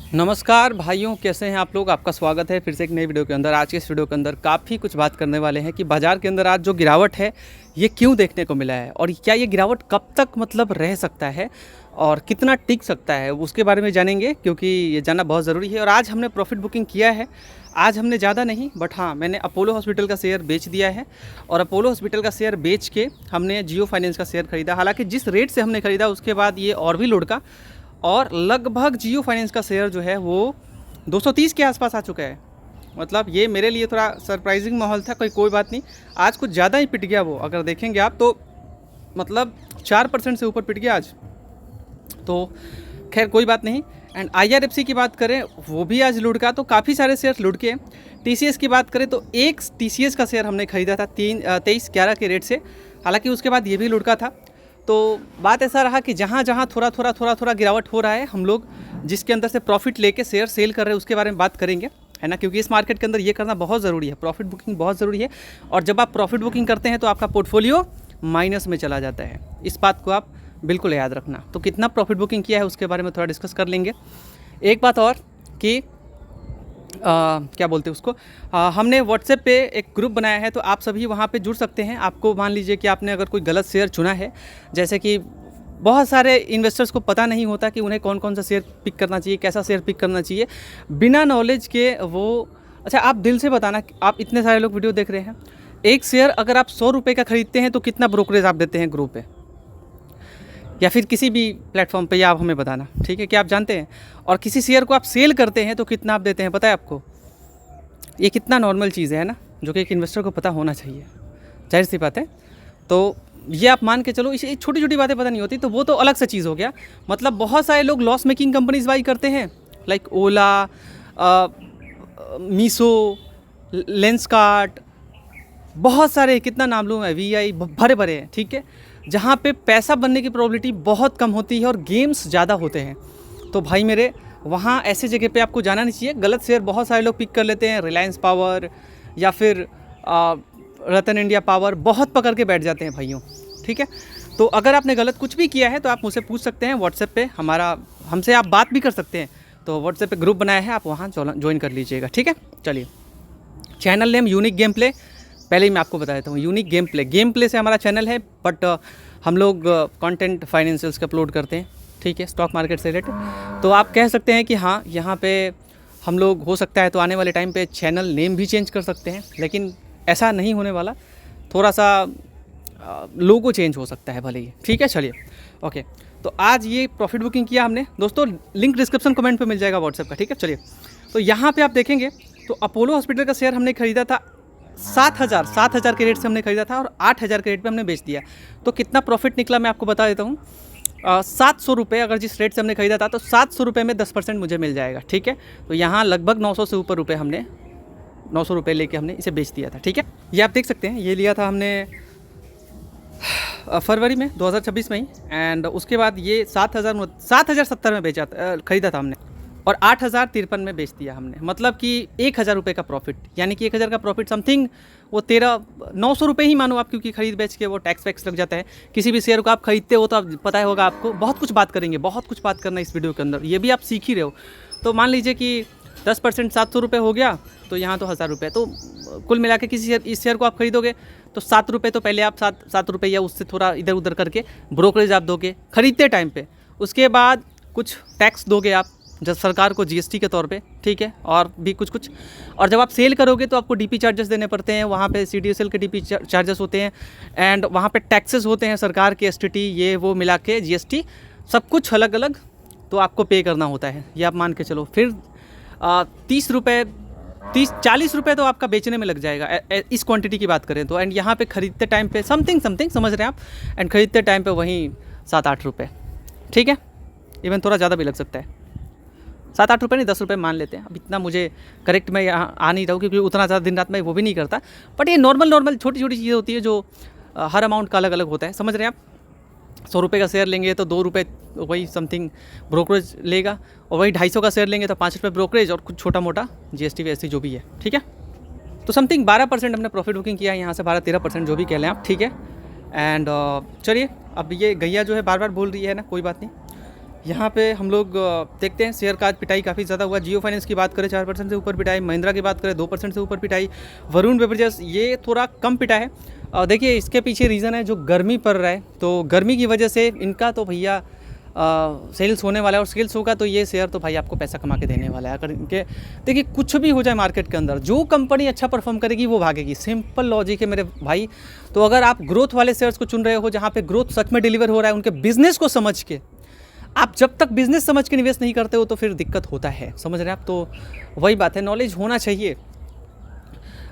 नमस्कार भाइयों, कैसे हैं आप लोग। आपका स्वागत है फिर से एक नई वीडियो के अंदर। आज के इस वीडियो के अंदर काफ़ी कुछ बात करने वाले हैं कि बाज़ार के अंदर आज जो गिरावट है ये क्यों देखने को मिला है और क्या ये गिरावट कब तक रह सकता है और कितना टिक सकता है, उसके बारे में जानेंगे क्योंकि ये जानना बहुत ज़रूरी है। और आज हमने प्रॉफिट बुकिंग किया है। आज हमने ज़्यादा नहीं बट हाँ, मैंने अपोलो हॉस्पिटल का शेयर बेच दिया है और अपोलो हॉस्पिटल का शेयर बेच के हमने जियो फाइनेंस का शेयर खरीदा। हालांकि जिस रेट से हमने खरीदा उसके बाद ये और भी लुढ़का और लगभग जियो फाइनेंस का शेयर जो है वो 230 के आसपास आ चुका है। मतलब ये मेरे लिए थोड़ा सरप्राइजिंग माहौल था। कोई बात नहीं, आज कुछ ज़्यादा ही पिट गया वो। अगर देखेंगे आप तो मतलब 4% से ऊपर पिट गया आज। तो खैर कोई बात नहीं। एंड IRFC की बात करें वो भी आज लुढ़का, तो काफ़ी सारे शेयर लुढ़के। TCS की बात करें तो एक TCS का शेयर हमने खरीदा था 23.11 के रेट से। हालांकि उसके बाद ये भी लुढ़का था। तो बात ऐसा रहा कि जहाँ जहाँ थोड़ा गिरावट हो रहा है, हम लोग जिसके अंदर से प्रॉफिट लेके शेयर सेल कर रहे हैं उसके बारे में बात करेंगे, है ना। क्योंकि इस मार्केट के अंदर ये करना बहुत ज़रूरी है, प्रॉफिट बुकिंग बहुत ज़रूरी है। और जब आप प्रॉफिट बुकिंग करते हैं तो आपका पोर्टफोलियो माइनस में चला जाता है। इस बात को आप बिल्कुल याद रखना। तो कितना प्रॉफिट बुकिंग किया है उसके बारे में थोड़ा डिस्कस कर लेंगे। एक बात और कि क्या बोलते हैं उसको, हमने व्हाट्सएप पे एक ग्रुप बनाया है, तो आप सभी वहाँ पे जुड़ सकते हैं। आपको मान लीजिए कि आपने अगर कोई गलत शेयर चुना है, जैसे कि बहुत सारे इन्वेस्टर्स को पता नहीं होता कि उन्हें कौन कौन सा शेयर पिक करना चाहिए, कैसा शेयर पिक करना चाहिए बिना नॉलेज के वो। अच्छा, आप दिल से बताना, आप इतने सारे लोग वीडियो देख रहे हैं, एक शेयर अगर आप 100 रुपये का खरीदते हैं तो कितना ब्रोकरेज आप देते हैं ग्रुप पे या फिर किसी भी प्लेटफॉर्म पे, या आप हमें बताना, ठीक है। क्या आप जानते हैं? और किसी शेयर को आप सेल करते हैं तो कितना आप देते हैं, पता है आपको? ये कितना नॉर्मल चीज़ है ना, जो कि एक इन्वेस्टर को पता होना चाहिए, जाहिर सी बात है। तो ये आप मान के चलो, इसे छोटी छोटी बातें पता नहीं होती तो वो तो अलग सा चीज़ हो गया। मतलब बहुत सारे लोग लॉस मेकिंग कंपनीज बाई करते हैं, लाइक ओला, मीशो, लेंसकार्ट, बहुत सारे, कितना नाम लूँ मैं, VI, भरे भरे हैं, ठीक है। जहाँ पे पैसा बनने की प्रोबेबिलिटी बहुत कम होती है और गेम्स ज़्यादा होते हैं। तो भाई मेरे, वहाँ ऐसे जगह पे आपको जाना नहीं चाहिए। गलत शेयर बहुत सारे लोग पिक कर लेते हैं, रिलायंस पावर या फिर रतन इंडिया पावर, बहुत पकड़ के बैठ जाते हैं भाइयों, ठीक है। तो अगर आपने गलत कुछ भी किया है तो आप मुझसे पूछ सकते हैं व्हाट्सएप पे, हमसे आप बात भी कर सकते हैं। तो व्हाट्सएप पे ग्रुप बनाया है, आप वहाँ ज्वाइन कर लीजिएगा, ठीक है। चलिए, channel name unique game play, पहले ही मैं आपको बता देता हूँ, यूनिक गेम प्ले से हमारा चैनल है। बट हम लोग कंटेंट फाइनेंशियल्स का अपलोड करते हैं, ठीक है, स्टॉक मार्केट से रिलेटेड। तो आप कह सकते हैं कि हाँ, यहाँ पे हम लोग हो सकता है तो आने वाले टाइम पे चैनल नेम भी चेंज कर सकते हैं, लेकिन ऐसा नहीं होने वाला। थोड़ा सा लोगो चेंज हो सकता है भले ही, ठीक है। चलिए, ओके। तो आज ये प्रॉफिट बुकिंग किया हमने दोस्तों, लिंक डिस्क्रिप्शन कमेंट पे मिल जाएगा व्हाट्सएप का, ठीक है। चलिए, तो यहाँ पे आप देखेंगे तो अपोलो हॉस्पिटल का शेयर हमने खरीदा था 7,000 के रेट से हमने खरीदा था और 8,000 के रेट पे हमने बेच दिया। तो कितना प्रॉफिट निकला मैं आपको बता देता हूँ। 700 रुपये, अगर जिस रेट से हमने खरीदा था तो 700 रुपये में 10% मुझे मिल जाएगा, ठीक है। तो यहाँ लगभग 900 से ऊपर रुपये, हमने 900 रुपये लेके हमने इसे बेच दिया था, ठीक है। ये आप देख सकते हैं, ये लिया था हमने फरवरी में 2026 में ही। एंड उसके बाद ये 7,070 में बेचा खरीदा था हमने और 8,053 में बेच दिया हमने। मतलब कि 1,000 रुपये का प्रॉफिट, यानी कि 1,000 का प्रॉफिट समथिंग वो 900 रुपये ही मानो आप, क्योंकि खरीद बेच के वो टैक्स वैक्स लग जाता है। किसी भी शेयर को आप खरीदते हो तो आप पता होगा आपको, बहुत कुछ बात करेंगे, बहुत कुछ बात करना इस वीडियो के अंदर, ये भी आप सीख ही रहे हो। तो मान लीजिए कि 10% 700 रुपये हो गया, तो यहाँ तो 1,000 रुपये। तो कुल मिला के किसी इस शेयर को आप खरीदोगे तो 7 रुपये तो पहले आप 7 रुपये या उससे थोड़ा इधर उधर करके ब्रोकरेज आप दोगे खरीदते टाइम पे। उसके बाद कुछ टैक्स दोगे आप जब सरकार को, GST के तौर पे, ठीक है, और भी कुछ। और जब आप सेल करोगे तो आपको DP चार्जेस देने पड़ते हैं, वहाँ पे CDSL के DP चार्जेस होते हैं। एंड वहाँ पे टैक्सेस होते हैं सरकार के, STT, ये वो मिला के GST, सब कुछ अलग अलग तो आपको पे करना होता है, ये आप मान के चलो। फिर 40 रुपये तो आपका बेचने में लग जाएगा, इस क्वांटिटी की बात करें तो। एंड यहाँ पे खरीदते टाइम पे समथिंग समझ रहे हैं आप, एंड खरीदते टाइम पे वहीं 7-8 रुपये, ठीक है। इवन थोड़ा ज़्यादा भी लग सकता है, 7-8 रुपये नहीं, 10 रुपये मान लेते हैं। अब इतना मुझे करेक्ट मैं यहाँ आ नहीं रहा हूँ क्योंकि उतना ज़्यादा दिन रात में वो भी नहीं करता। बट ये नॉर्मल छोटी छोटी चीज़ें होती है जो हर अमाउंट का अलग अलग होता है, समझ रहे हैं आप। 100 रुपये का शेयर लेंगे तो 2 रुपये वही समथिंग ब्रोकरेज लेगा, और वही 250 का शेयर लेंगे तो 5 रुपये ब्रोकरेज और कुछ छोटा मोटा GST VST जो भी है, ठीक है। तो समथिंग 12% हमने प्रॉफिट बुकिंग किया है यहाँ से, 12-13% जो भी कह लें आप, ठीक है। एंड चलिए, अब ये गैया जो है बार बार बोल रही है ना, कोई बात नहीं। यहाँ पे हम लोग देखते हैं शेयर का आज पिटाई काफ़ी ज़्यादा हुआ। जियो फाइनेंस की बात करें 4% से ऊपर पिटाई, महिंद्रा की बात करें 2% से ऊपर पिटाई, वरुण बेवरेजेस ये थोड़ा कम पिटा है। देखिए इसके पीछे रीज़न है जो गर्मी पड़ रहा है, तो गर्मी की वजह से इनका तो भैया सेल्स होने वाला है, और सेल्स होगा तो ये शेयर तो भाई आपको पैसा कमा के देने वाला है। अगर इनके देखिए कुछ भी हो जाए मार्केट के अंदर, जो कंपनी अच्छा परफॉर्म करेगी वो भागेगी, सिंपल लॉजिक है मेरे भाई। तो अगर आप ग्रोथ वाले शेयर्स को चुन रहे हो जहाँ पे ग्रोथ सच में डिलीवर हो रहा है, उनके बिजनेस को समझ के, आप जब तक बिजनेस समझ के निवेश नहीं करते हो तो फिर दिक्कत होता है, समझ रहे हैं आप। तो वही बात है, नॉलेज होना चाहिए।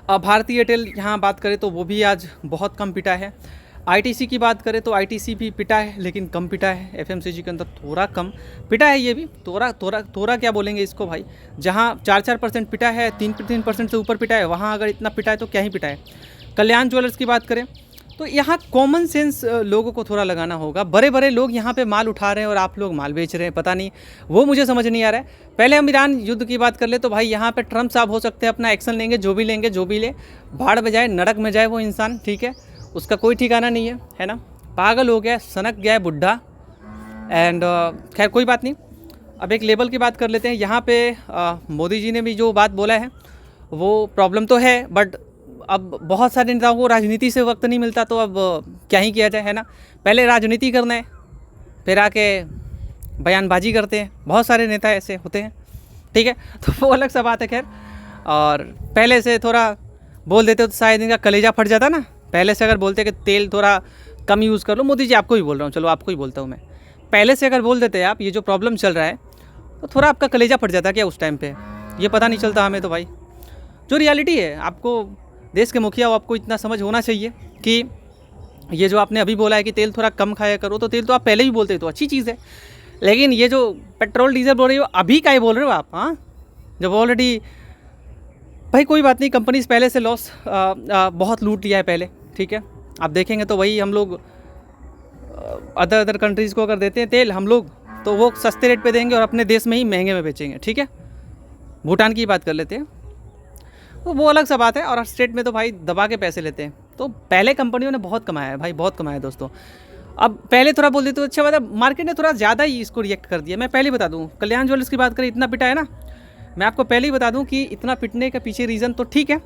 अब भारतीय एयरटेल यहाँ बात करें तो वो भी आज बहुत कम पिटा है। आईटीसी की बात करें तो आईटीसी भी पिटा है, लेकिन कम पिटा है। एफएमसीजी के अंदर थोड़ा कम पिटा है, ये भी थोड़ा क्या बोलेंगे इसको भाई। जहाँ 4% पिटा है, 3% से ऊपर पिटा है, वहाँ अगर इतना पिटा है तो क्या ही पिटा है। कल्याण ज्वेलर्स की बात करें तो यहाँ कॉमन सेंस लोगों को थोड़ा लगाना होगा। बड़े बड़े लोग यहाँ पे माल उठा रहे हैं और आप लोग माल बेच रहे हैं, पता नहीं, वो मुझे समझ नहीं आ रहा है। पहले हम ईरान युद्ध की बात कर ले तो भाई यहाँ पे ट्रम्प साहब हो सकते हैं अपना एक्शन लेंगे, जो भी लेंगे, जो भी ले, भाड़ में जाए, नरक में जाए वो इंसान, ठीक है, उसका कोई ठिकाना नहीं है ना। पागल हो गया, सनक गया है बुढ़ा। एंड खैर कोई बात नहीं। अब एक लेवल की बात कर लेते हैं। यहाँ पे मोदी जी ने भी जो बात बोला है वो प्रॉब्लम तो है, बट अब बहुत सारे नेताओं को राजनीति से वक्त नहीं मिलता, तो अब क्या ही किया जाए, है ना। पहले राजनीति करना है, फिर आके बयानबाजी करते हैं, बहुत सारे नेता ऐसे होते हैं, ठीक है, तो वो अलग सा बात है। खैर, और पहले से थोड़ा बोल देते तो शायद इनका कलेजा फट जाता ना। पहले से अगर बोलते कि तेल थोड़ा कम यूज़ कर लो, मोदी जी आपको ही बोल रहा हूँ, चलो आपको ही बोलता हूँ मैं, पहले से अगर बोल देते आप ये जो प्रॉब्लम चल रहा है तो थोड़ा आपका कलेजा फट जाता क्या उस टाइम पे। ये पता नहीं चलता हमें तो भाई, जो रियलिटी है। आपको देश के मुखिया हो, आपको इतना समझ होना चाहिए कि ये जो आपने अभी बोला है कि तेल थोड़ा कम खाया करो, तो तेल तो आप पहले ही बोलते तो अच्छी चीज़ है, लेकिन ये जो पेट्रोल डीजल बोल रही हो अभी क्या बोल रहे हो आप, हाँ, जब ऑलरेडी भाई कोई बात नहीं, कंपनीज पहले से लॉस बहुत लूट लिया है पहले, ठीक है। आप देखेंगे तो वही हम लोग अदर कंट्रीज़ को अगर देते हैं तेल हम लोग, तो वो सस्ते रेट पे देंगे और अपने देश में ही महंगे में बेचेंगे, ठीक है। भूटान की बात कर लेते हैं तो वो अलग सा बात है, और स्टेट में तो भाई दबा के पैसे लेते हैं। तो पहले कंपनियों ने बहुत कमाया है भाई, बहुत कमाया है दोस्तों। अब पहले थोड़ा बोल देते तो अच्छा बात है, मार्केट ने थोड़ा ज़्यादा ही इसको रिएक्ट कर दिया। मैं पहले बता दूँ, कल्याण ज्वेलर्स की बात करें इतना पिटा है ना, मैं आपको पहले ही बता दूं कि इतना पिटने के पीछे रीज़न तो ठीक है,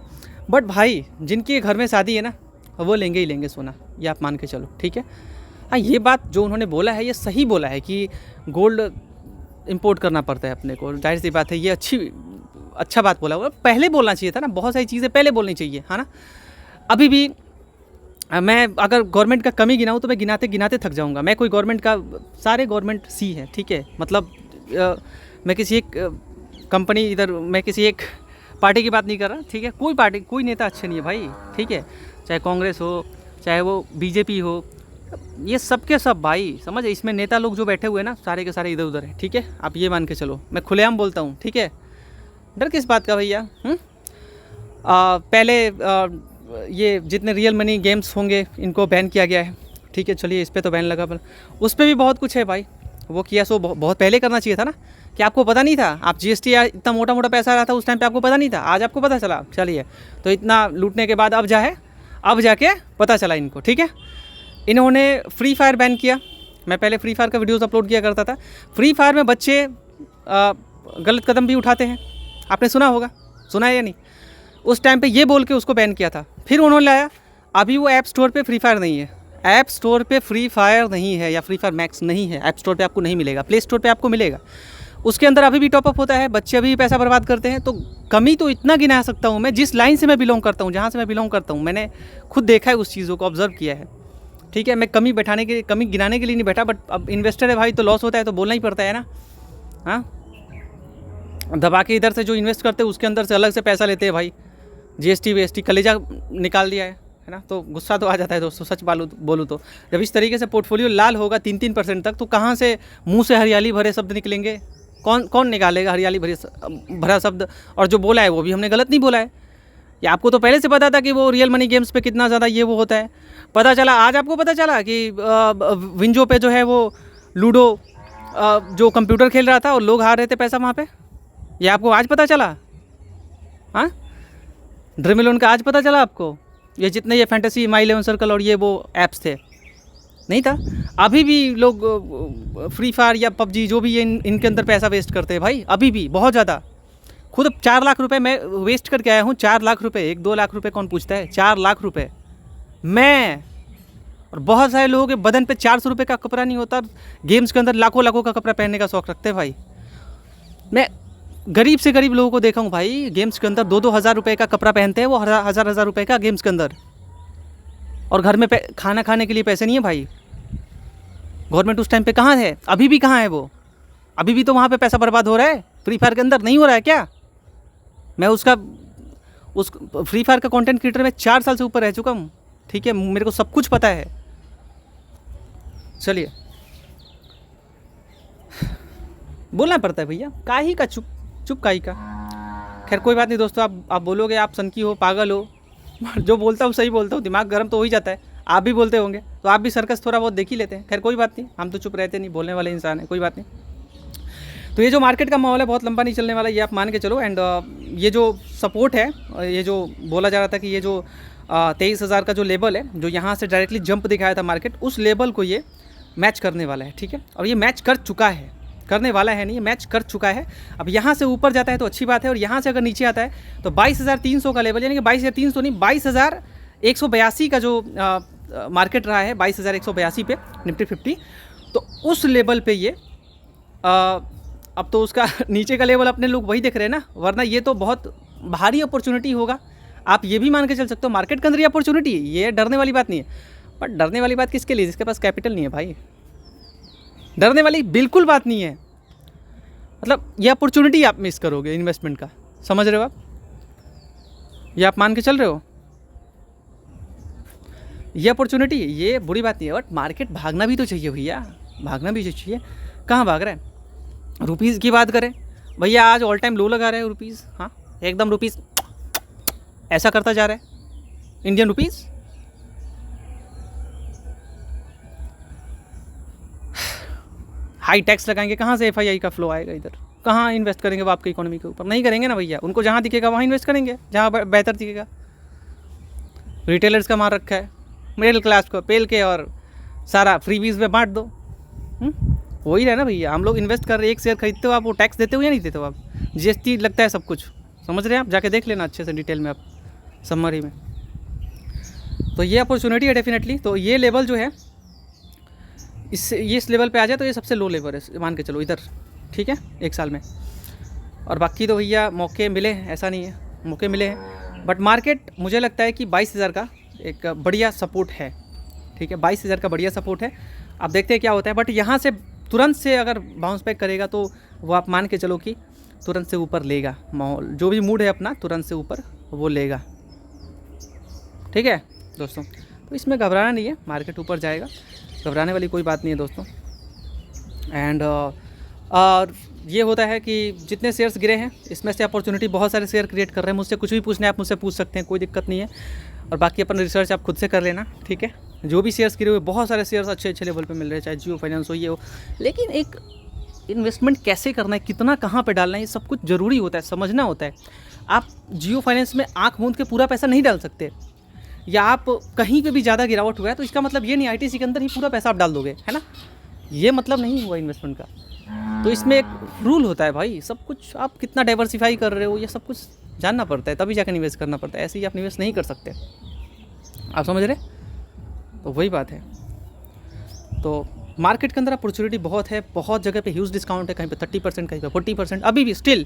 बट भाई जिनके घर में शादी है ना वो लेंगे ही लेंगे सोना, ये आप मान के चलो, ठीक है। हाँ, ये बात जो उन्होंने बोला है ये सही बोला है कि गोल्ड इंपोर्ट करना पड़ता है अपने को, जाहिर सी बात है, ये अच्छा बात बोला। वो पहले बोलना चाहिए था ना, बहुत सारी चीज़ें पहले बोलनी चाहिए, है ना। अभी भी मैं अगर गवर्नमेंट का कमी गिनाऊँ तो मैं गिनाते गिनाते थक जाऊँगा। मैं कोई गवर्नमेंट का, सारे गवर्नमेंट सी है, ठीक है, मतलब मैं किसी एक कंपनी, इधर मैं किसी एक पार्टी की बात नहीं कर रहा, ठीक है, कोई पार्टी, कोई नेता अच्छे नहीं है भाई, ठीक है, चाहे कांग्रेस हो, चाहे वो बीजेपी हो, ये सब के सब भाई, समझ, इसमें नेता लोग जो बैठे हुए हैं ना सारे के सारे इधर उधर है, ठीक है, आप ये मान के चलो, मैं खुलेआम बोलता हूँ, ठीक है, डर किस बात का भैया। पहले ये जितने रियल मनी गेम्स होंगे इनको बैन किया गया है, ठीक है, चलिए इस पर तो बैन लगा, पर उस पर भी बहुत कुछ है भाई, वो किया सो बहुत पहले करना चाहिए था ना, कि आपको पता नहीं था। आप जीएसटी इतना मोटा मोटा पैसा आ रहा था उस टाइम पे, आपको पता नहीं था, आज आपको पता चला, चलिए, तो इतना लूटने के बाद अब जाके पता चला इनको, ठीक है। इन्होंने फ्री फायर बैन किया। मैं पहले फ्री फायर का वीडियोस अपलोड किया करता था। फ्री फायर में बच्चे गलत कदम भी उठाते हैं, आपने सुना होगा, सुना है या नहीं। उस टाइम पे ये बोल के उसको बैन किया था, फिर उन्होंने लाया, अभी वो ऐप स्टोर पे फ्री फायर नहीं है, ऐप स्टोर पे फ्री फायर नहीं है, या फ्री फायर मैक्स नहीं है, ऐप स्टोर पे आपको नहीं मिलेगा, प्ले स्टोर पे आपको मिलेगा। उसके अंदर अभी भी टॉपअप होता है, बच्चे अभी भी पैसा बर्बाद करते हैं। तो कमी तो इतना गिना सकता हूँ मैं, जिस लाइन से मैं बिलोंग करता हूँ, जहाँ से मैं बिलोंग करता हूँ, मैंने खुद देखा है, उस चीज़ों को ऑब्जर्व किया है, ठीक है। मैं कमी गिनाने के लिए नहीं बैठा, बट अब इन्वेस्टर है भाई, तो लॉस होता है तो बोलना ही पड़ता है ना, हाँ। दबा के इधर से जो इन्वेस्ट करते हैं उसके अंदर से अलग से पैसा लेते हैं भाई, जीएसटी वीएसटी कलेजा निकाल दिया है ना। तो गुस्सा तो आ जाता है दोस्तों, सच बोलूँ तो। जब इस तरीके से पोर्टफोलियो लाल होगा 3-3% तक, तो कहाँ से मुंह से हरियाली भरे शब्द निकलेंगे, कौन निकालेगा हरियाली भरा शब्द। और जो बोला है वो भी हमने गलत नहीं बोला है, या आपको तो पहले से पता था कि वो रियल मनी गेम्स पे कितना ज़्यादा ये वो होता है, पता चला, आज आपको पता चला कि विंजो पे जो है वो लूडो जो कंप्यूटर खेल रहा था और लोग हार रहे थे पैसा वहाँ पे, ये आपको आज पता चला, हाँ। ड्रीम इलेवन का आज पता चला आपको, ये जितने ये फैंटेसी, माई 11 सर्कल और ये वो ऐप्स थे, नहीं था। अभी भी लोग फ्री फायर या पबजी जो भी ये इनके अंदर पैसा वेस्ट करते हैं भाई, अभी भी बहुत ज़्यादा। खुद 4 लाख रुपए मैं वेस्ट करके आया हूँ। 4 लाख रुपए, 1-2 लाख रुपए कौन पूछता है? 4 लाख रुपए मैं। और बहुत सारे लोगों के बदन पे 400 रुपये का कपड़ा नहीं होता, गेम्स के अंदर लाखों लाखों का कपड़ा पहनने का शौक़ रखते हैं भाई। मैं गरीब से गरीब लोगों को देखा हूँ भाई, गेम्स के अंदर 2-2 हज़ार रुपये का कपड़ा पहनते हैं वो, हज़ार रुपये का गेम्स के अंदर। और घर में खाना खाने के लिए पैसे नहीं है भाई। गवर्नमेंट उस टाइम पे कहाँ है? अभी भी कहाँ है वो? अभी भी तो वहाँ पे पैसा बर्बाद हो रहा है। फ्री फायर के अंदर नहीं हो रहा है क्या? मैं उस फ्री फायर का कंटेंट क्रिएटर में 4 साल से ऊपर रह चुका हूँ, ठीक है, मेरे को सब कुछ पता है। चलिए, बोलना पड़ता है भैया, काहे का चुप चुप काहे का। खैर कोई बात नहीं दोस्तों, आप बोलोगे आप सनकी हो, पागल हो। जो बोलता हूँ सही बोलता हूँ, दिमाग गर्म तो हो ही जाता है। आप भी बोलते होंगे तो आप भी सर्कस थोड़ा बहुत देख ही लेते हैं। खैर कोई बात नहीं, हम तो चुप रहते नहीं, बोलने वाले इंसान हैं, कोई बात नहीं। तो ये जो मार्केट का माहौल है बहुत लंबा नहीं चलने वाला, ये आप मान के चलो। एंड ये जो सपोर्ट है, ये जो बोला जा रहा था कि ये जो 23,000 का जो लेवल है, जो यहाँ से डायरेक्टली जंप दिखाया था मार्केट, उस लेवल को ये मैच करने वाला है, ठीक है। और ये मैच कर चुका है, करने वाला है नहीं, ये मैच कर चुका है। अब यहाँ से ऊपर जाता है तो अच्छी बात है, और यहाँ से अगर नीचे आता है तो 22,300 का लेवल, यानी कि 22,300 नहीं, 22,182 का जो मार्केट रहा है, 22,182 पे निफ्टी 50, तो उस लेवल पे ये अब तो उसका नीचे का लेवल अपने लोग वही देख रहे हैं ना, वरना ये तो बहुत भारी अपॉर्चुनिटी होगा। आप ये भी मान के चल सकते हो मार्केट के अंदर ये अपॉर्चुनिटी, ये डरने वाली बात नहीं है। पर डरने वाली बात किसके लिए? जिसके पास कैपिटल नहीं है भाई। डरने वाली बिल्कुल बात नहीं है। मतलब ये अपॉर्चुनिटी आप मिस करोगे इन्वेस्टमेंट का, समझ रहे हो आप? ये आप मान के चल रहे हो, ये अपॉर्चुनिटी, ये बुरी बात नहीं है। बट मार्केट भागना भी तो चाहिए भैया, भागना भी चाहिए। कहाँ भाग रहा है? रुपीज़ की बात करें भैया, आज ऑल टाइम लो लगा रहे हैं रुपीज़। हाँ, एकदम रुपीज़ ऐसा करता जा रहा है इंडियन रुपीज़। हाई टैक्स लगाएंगे, कहाँ से FII का फ्लो आएगा इधर? कहाँ इन्वेस्ट करेंगे वो आपकी इकोनॉमी के ऊपर? नहीं करेंगे ना भैया। उनको जहाँ दिखेगा वहाँ इन्वेस्ट करेंगे, जहाँ बेहतर दिखेगा। रिटेलर्स का मार रखा है, मिडिल क्लास को पेल के और सारा फ्रीबीज में बांट दो। वही रहा ना भैया, हम लोग इन्वेस्ट कर रहे, एक शेयर खरीदते हो आप, वो टैक्स देते हो या नहीं देते हो आप? GST लगता है, सब कुछ समझ रहे हैं आप? जाके देख लेना अच्छे से डिटेल में आप, समरी में। तो ये अपॉर्चुनिटी है डेफिनेटली। तो ये लेवल जो है, इस लेवल पे आ जाए तो ये सबसे लो लेवल है, मान के चलो इधर, ठीक है, 1 साल में। और बाकी तो भैया मौके मिले हैं, ऐसा नहीं है, मौके मिले हैं। बट मार्केट मुझे लगता है कि 22,000 का एक बढ़िया सपोर्ट है, ठीक है, 22,000 का बढ़िया सपोर्ट है। आप देखते हैं क्या होता है। बट यहाँ से तुरंत से अगर बाउंस बैक करेगा तो वो आप मान के चलो कि तुरंत से ऊपर लेगा माहौल, जो भी मूड है अपना तुरंत से ऊपर वो लेगा, ठीक है दोस्तों। तो इसमें घबराना नहीं है, मार्केट ऊपर जाएगा, घबराने वाली कोई बात नहीं है दोस्तों। एंड और ये होता है कि जितने शेयर्स गिरे हैं इसमें से अपॉर्चुनिटी बहुत सारे शेयर क्रिएट कर रहे हैं। मुझसे कुछ भी पूछना है आप मुझसे पूछ सकते हैं, कोई दिक्कत नहीं है। और बाकी अपन रिसर्च आप खुद से कर लेना, ठीक है। जो भी शेयर्स गिरे हुए, बहुत सारे शेयर्स अच्छे अच्छे लेवल पे मिल रहे हैं, चाहे जियो फाइनेंस हो, ये हो। लेकिन एक इन्वेस्टमेंट कैसे करना है, कितना कहाँ पे डालना है, ये सब कुछ ज़रूरी होता है, समझना होता है। आप जियो फाइनेंस में आँख मूंद के पूरा पैसा नहीं डाल सकते, या आप कहीं पे भी ज़्यादा गिरावट हुआ है तो इसका मतलब ये नहीं ITC के अंदर ही पूरा पैसा आप डाल दोगे, है ना। ये मतलब नहीं हुआ इन्वेस्टमेंट का। तो इसमें एक रूल होता है भाई, सब कुछ आप कितना डाइवर्सिफाई कर रहे हो, ये सब कुछ जानना पड़ता है, तभी जाकर निवेश करना पड़ता है। ऐसे ही आप निवेश नहीं कर सकते, आप समझ रहे? तो वही बात है। तो मार्केट के अंदर अपॉर्चुनिटी बहुत है, बहुत जगह पे ह्यूज डिस्काउंट है, कहीं पे 30%, कहीं पे 40%, अभी भी स्टिल।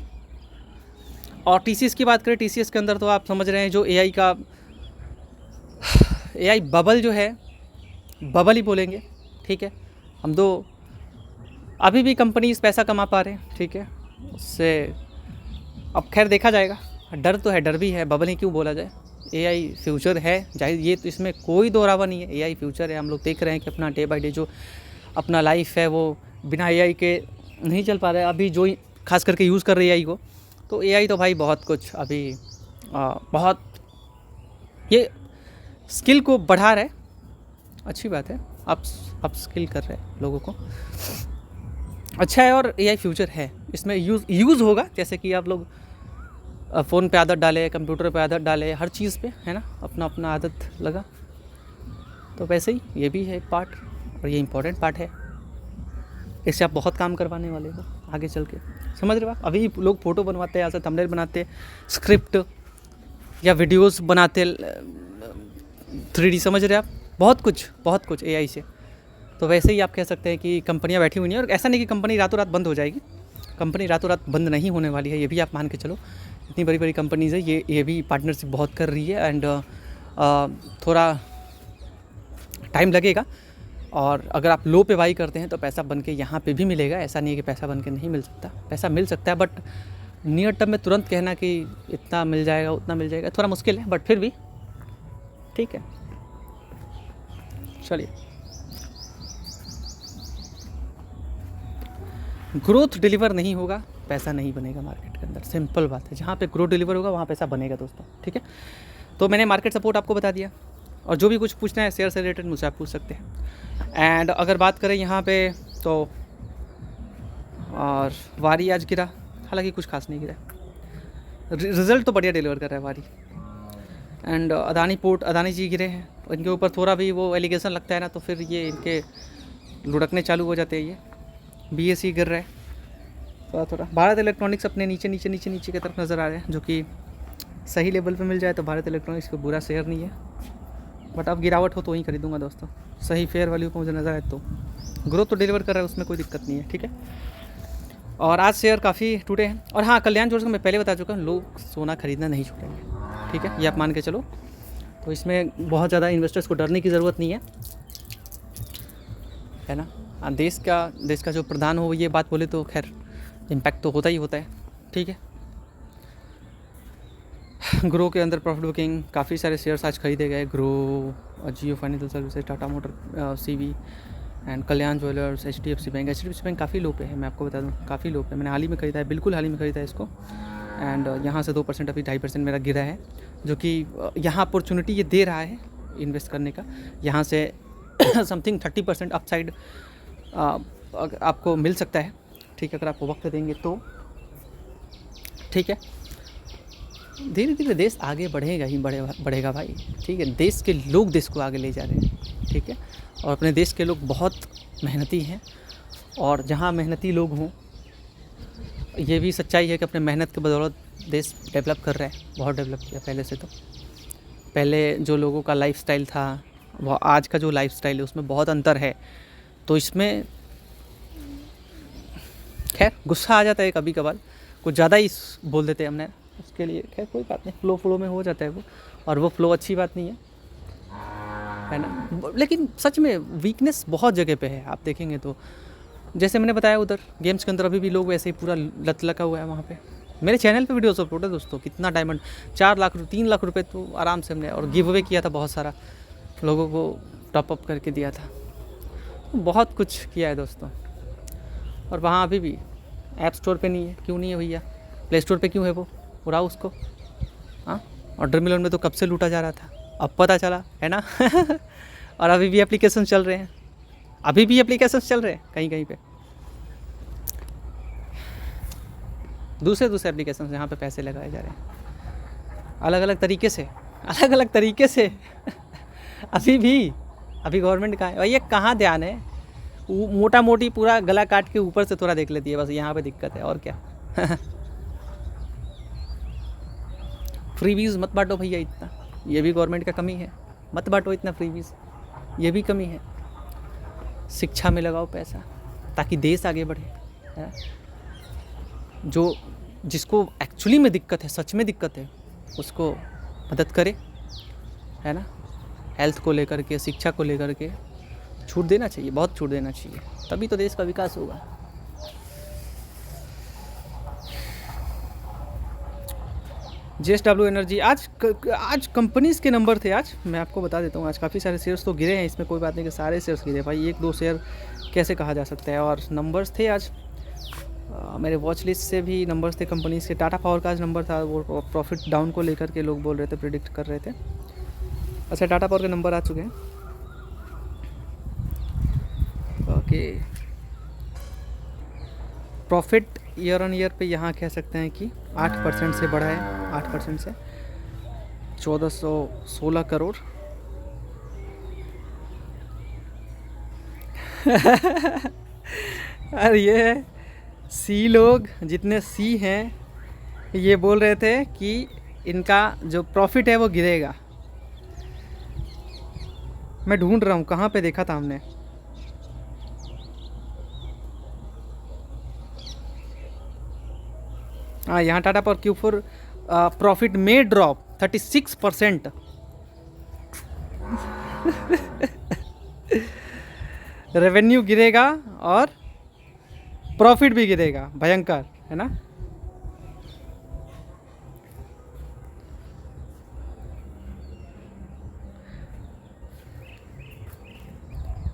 और TCS की बात करें, TCS के अंदर तो आप समझ रहे हैं जो AI बबल जो है, बबल ही बोलेंगे, ठीक है। हम तो अभी भी कंपनीज पैसा कमा पा रहे हैं, ठीक है, उससे अब खैर देखा जाएगा। डर तो है, डर भी है, बबल ही क्यों बोला जाए। AI फ्यूचर है, जाहिर, ये तो इसमें कोई दोहरावा नहीं है। AI फ्यूचर है, हम लोग देख रहे हैं कि अपना डे बाय डे जो अपना लाइफ है वो बिना AI के नहीं चल पा रहा है। अभी जो खास करके यूज़ कर रही है AI को, तो AI तो भाई बहुत कुछ अभी बहुत ये स्किल को बढ़ा रहा है, अच्छी बात है। आप स्किल कर रहे हैं लोगों को, अच्छा है। और AI फ्यूचर है, इसमें यूज़ होगा। जैसे कि आप लोग फ़ोन पे आदत डाले, कंप्यूटर पे आदत डाले, हर चीज़ पे, है ना, अपना अपना आदत लगा, तो वैसे ही ये भी है एक पार्ट। और ये इंपॉर्टेंट पार्ट है, इससे आप बहुत काम करवाने वाले हो आगे चल के, समझ रहे हो आप। अभी लोग फ़ोटो बनवाते हैं, ऐसे थंबनेल बनाते, स्क्रिप्ट या वीडियोस बनाते 3D, समझ रहे हैं आप, बहुत कुछ AI से। तो वैसे ही आप कह सकते हैं कि कंपनियां बैठी हुई नहीं है, और ऐसा नहीं कि कंपनी रातों रात बंद हो जाएगी, कंपनी रातों रात बंद नहीं होने वाली है, ये भी आप मान के चलो। इतनी बड़ी बड़ी कंपनीज़ है, ये भी पार्टनरशिप बहुत कर रही है, एंड थोड़ा टाइम लगेगा। और अगर आप लो पे बाई करते हैं तो पैसा बन के यहाँ पे भी मिलेगा, ऐसा नहीं है कि पैसा बन के नहीं मिल सकता, पैसा मिल सकता है, बट नियर टर्म में तुरंत कहना कि इतना मिल जाएगा उतना मिल जाएगा थोड़ा मुश्किल है, बट फिर भी ठीक है। चलिए, ग्रोथ डिलीवर नहीं होगा, पैसा नहीं बनेगा मार्केट के अंदर, सिंपल बात है। जहाँ पे ग्रोथ डिलीवर होगा वहाँ पैसा बनेगा दोस्तों, ठीक है। तो मैंने मार्केट सपोर्ट आपको बता दिया, और जो भी कुछ पूछना है शेयर से रिलेटेड मुझसे आप पूछ सकते हैं। एंड अगर बात करें यहाँ पे तो, और वारी आज गिरा, हालांकि कुछ खास नहीं गिरा, रिजल्ट तो बढ़िया डिलीवर कर रहा है वारी। एंड अदानी जी गिरे हैं, इनके ऊपर थोड़ा भी वो एलिगेशन लगता है ना, तो फिर ये इनके लुढ़कने चालू हो जाते हैं। ये BSE गिर रहा है थोड़ा। भारत इलेक्ट्रॉनिक्स अपने नीचे की तरफ नज़र आ रहे हैं, जो कि सही लेवल पे मिल जाए तो भारत इलेक्ट्रॉनिक्स को बुरा शेयर नहीं है, बट अब गिरावट हो तो वहीं खरीदूंगा दोस्तों, सही फेयर वैल्यू को मुझे नज़र आए तो। ग्रोथ तो डिलीवर कर रहा है, उसमें कोई दिक्कत नहीं है, ठीक है। और आज शेयर काफ़ी टूटे हैं। और हाँ, कल्याण ज्वेलर्स को मैं पहले बता चुका हूँ, लोग सोना खरीदना नहीं छोड़ेंगे, ठीक है, ये आप मान के चलो। तो इसमें बहुत ज़्यादा इन्वेस्टर्स को डरने की ज़रूरत नहीं है ना। देश का जो प्रधान हो ये बात बोले तो खैर इम्पैक्ट तो होता ही होता है, ठीक है। ग्रो के अंदर प्रॉफिट बुकिंग, काफ़ी सारे शेयर्स आज खरीदे गए, grow, Jio financial services, Tata motor, CV and Kalyan jewellers, HDFC bank काफ़ी लो पे है, मैं आपको बता दूं, काफ़ी लो पे। मैंने हाल ही में खरीदा है, बिल्कुल हाल ही में खरीदा है इसको, एंड यहाँ से 2% अभी 2.5% मेरा गिरा है, जो कि यहाँ अपॉर्चुनिटी ये दे रहा है इन्वेस्ट करने का। यहाँ से समथिंग 30% अपसाइड आपको मिल सकता है, ठीक है, अगर आपको वक्त देंगे तो, ठीक है। धीरे धीरे देश आगे बढ़ेगा ही बढ़ेगा भाई, ठीक है। देश के लोग देश को आगे ले जा रहे हैं, ठीक है, और अपने देश के लोग बहुत मेहनती हैं, और जहाँ मेहनती लोग हों, ये भी सच्चाई है कि अपने मेहनत के बदौलत देश डेवलप कर रहा है, बहुत डेवलप किया पहले से। तो पहले जो लोगों का लाइफस्टाइल था वो आज का जो लाइफस्टाइल है उसमें बहुत अंतर है। तो इसमें खैर गुस्सा आ जाता है कभी कभार, कुछ ज़्यादा ही बोल देते हैं हमने, उसके लिए खैर कोई बात नहीं, फ्लो में हो जाता है वो, और वो फ्लो अच्छी बात नहीं है ना। लेकिन सच में वीकनेस बहुत जगह पे है, आप देखेंगे तो, जैसे मैंने बताया उधर गेम्स के अंदर अभी भी लोग वैसे ही पूरा लत लगा हुआ है वहाँ पे। मेरे चैनल पे वीडियोस अपलोड है दोस्तों, कितना डायमंड 3 लाख रुपए तो आराम से हमने, और गिव अवे किया था, बहुत सारा लोगों को टॉप अप करके दिया था, बहुत कुछ किया है दोस्तों। और वहाँ अभी भी ऐप स्टोर पे नहीं है, क्यों नहीं है भैया, प्ले स्टोर पे क्यों है वो, उड़ाओ उसको, हाँ। और ड्रीम इलेवन में तो कब से लूटा जा रहा था, अब पता चला है ना। और अभी भी एप्लीकेशन चल रहे हैं, कहीं कहीं पे दूसरे एप्लीकेशन से यहाँ पे पैसे लगाए जा रहे हैं, अलग अलग तरीके से। अभी गवर्नमेंट कहाँ है भैया, कहाँ ध्यान है, मोटा मोटी पूरा गला काट के ऊपर से थोड़ा देख लेती है, बस यहाँ पे दिक्कत है, और क्या। फ्रीवीज मत बांटो भैया इतना, ये भी गवर्नमेंट का कमी है, मत बांटो इतना फ्रीवीज, ये भी कमी है। शिक्षा में लगाओ पैसा ताकि देश आगे बढ़े, है? जिसको एक्चुअली में दिक्कत है, सच में दिक्कत है, उसको मदद करे, है ना। हेल्थ को लेकर के, शिक्षा को लेकर के छूट देना चाहिए, बहुत छूट देना चाहिए, तभी तो देश का विकास होगा। JSW एनर्जी, आज कंपनीज़ के नंबर थे, आज मैं आपको बता देता हूँ, आज काफ़ी सारे शेयर्स तो गिरे हैं, इसमें कोई बात नहीं कि सारे शेयर्स गिरे भाई, 1-2 शेयर कैसे कहा जा सकता है। और नंबर्स थे आज, मेरे वॉच लिस्ट से भी नंबर्स थे कंपनीज़ के। टाटा पावर का आज नंबर था, वो प्रॉफिट डाउन को लेकर के लोग बोल रहे थे, प्रिडिक्ट कर रहे थे। अच्छा, टाटा पावर के नंबर आ चुके हैं, okay. Profit year on year पे यहाँ कह सकते हैं कि 8% से बढ़ा है, 8% से 1416 करोड़ और ये सी लोग, जितने सी हैं, ये बोल रहे थे कि इनका जो प्रॉफिट है वो गिरेगा। मैं ढूंढ रहा हूँ कहाँ पे देखा था हमने। हाँ, यहाँ टाटा पावर Q4 प्रॉफिट में ड्रॉप 36%। रेवेन्यू गिरेगा और प्रॉफिट भी गिरेगा, भयंकर है ना।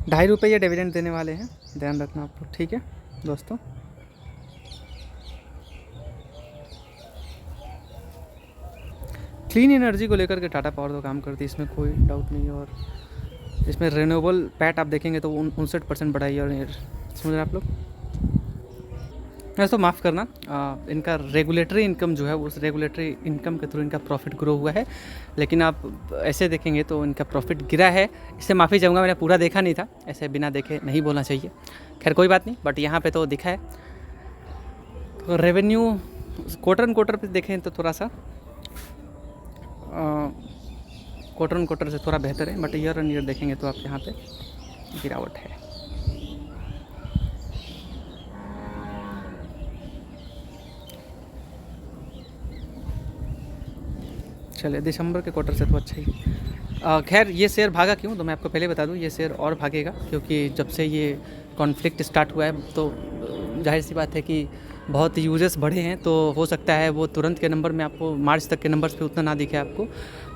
₹2.5 ये डिविडेंड देने वाले हैं, ध्यान रखना आप लोग, ठीक है दोस्तों। क्लीन एनर्जी को लेकर के टाटा पावर तो काम करती है, इसमें कोई डाउट नहीं है। और इसमें रिन्यूएबल पैट आप देखेंगे तो 59% बढ़ा है। और समझ रहे हैं आप लोग। तो माफ़ करना, इनका रेगुलेटरी इनकम जो है उस रेगुलेटरी इनकम के थ्रू इनका प्रॉफिट ग्रो हुआ है, लेकिन आप ऐसे देखेंगे तो इनका प्रॉफिट गिरा है। इससे माफ़ी चाहूँगा, मैंने पूरा देखा नहीं था, ऐसे बिना देखे नहीं बोलना चाहिए। खैर कोई बात नहीं, बट यहाँ पे तो दिखा है। तो रेवेन्यू क्वार्टर एंड क्वार्टर पे देखें तो थोड़ा सा क्वार्टर एंड क्वार्टर से थोड़ा बेहतर है, बट ईयर एंड ईयर देखेंगे तो आप यहाँ पे गिरावट है। चलिए दिसंबर के क्वार्टर से तो अच्छा ही। खैर ये शेयर भागा क्यों, तो मैं आपको पहले बता दूं, ये शेयर और भागेगा क्योंकि जब से ये कॉन्फ्लिक्ट स्टार्ट हुआ है तो जाहिर सी बात है कि बहुत यूजर्स बढ़े हैं, तो हो सकता है वो तुरंत के नंबर में आपको मार्च तक के नंबर्स पे उतना ना दिखे आपको।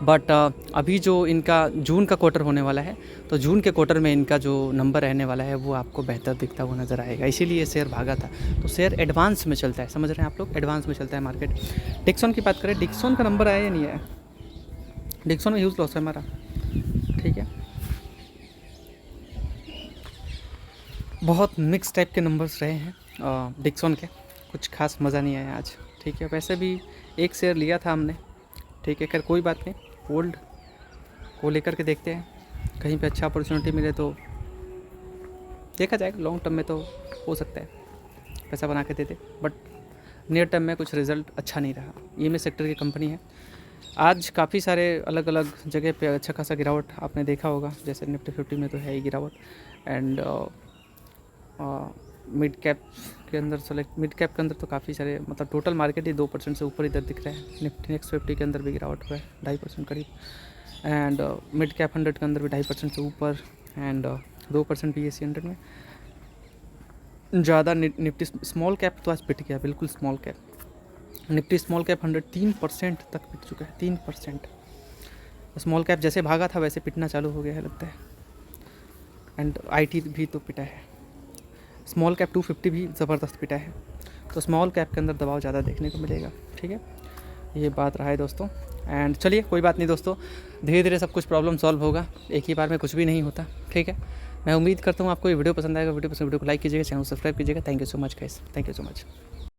बट अभी जो इनका जून का क्वार्टर होने वाला है, तो जून के क्वार्टर में इनका जो नंबर रहने वाला है वो आपको बेहतर दिखता हुआ नज़र आएगा, इसीलिए ये शेयर भागा था। तो शेयर एडवांस में चलता है, समझ रहे हैं आप लोग, एडवांस में चलता है मार्केट। डिक्सन की बात करें, डिक्सन का नंबर आया या नहीं आया? डिक्सन में ह्यूज लॉस है हमारा, ठीक है। बहुत मिक्स टाइप के नंबर्स रहे हैं डिक्सन के, कुछ खास मज़ा नहीं आया आज, ठीक है। वैसे भी एक शेयर लिया था हमने, ठीक है। खैर कोई बात नहीं, होल्ड को लेकर के देखते हैं, कहीं पे अच्छा अपॉर्चुनिटी मिले तो देखा जाएगा। लॉन्ग टर्म में तो हो सकता है पैसा बना के दे दे, बट नियर टर्म में कुछ रिज़ल्ट अच्छा नहीं रहा। EMS सेक्टर की कंपनी है। आज काफ़ी सारे अलग अलग जगह पे अच्छा खासा गिरावट आपने देखा होगा, जैसे निफ्टी 50 में तो है ही गिरावट। एंड मिड कैप के अंदर मिड कैप के अंदर तो काफ़ी सारे, मतलब टोटल मार्केट ही 2% से ऊपर इधर दिख रहा है। निफ्टी नेक्स्ट 50 के अंदर भी गिरावट हुआ है 2.5% करीब। एंड मिड कैप 100 के अंदर भी 2.5% से ऊपर। एंड 2% BSE 100 में ज़्यादा। निफ्टी स्मॉल कैप तो आज पिट गया, बिल्कुल small cap. Nifty small cap 100 3% तक पिट चुका है, 3%। स्मॉल कैप जैसे भागा था वैसे पिटना चालू हो गया है लगता है। एंड IT भी तो पिटा है। स्मॉल कैप 250 भी ज़बरदस्त पिटा है। तो स्मॉल कैप के अंदर दबाव ज़्यादा देखने को मिलेगा, ठीक है। ये बात रहा है दोस्तों। एंड चलिए कोई बात नहीं दोस्तों, धीरे धीरे सब कुछ प्रॉब्लम सॉल्व होगा, एक ही बार में कुछ भी नहीं होता, ठीक है। मैं उम्मीद करता हूँ आपको ये वीडियो पसंद आएगा। वीडियो को लाइक कीजिएगा, चैनल सब्सक्राइब कीजिएगा। Thank you so much guys, thank you so much.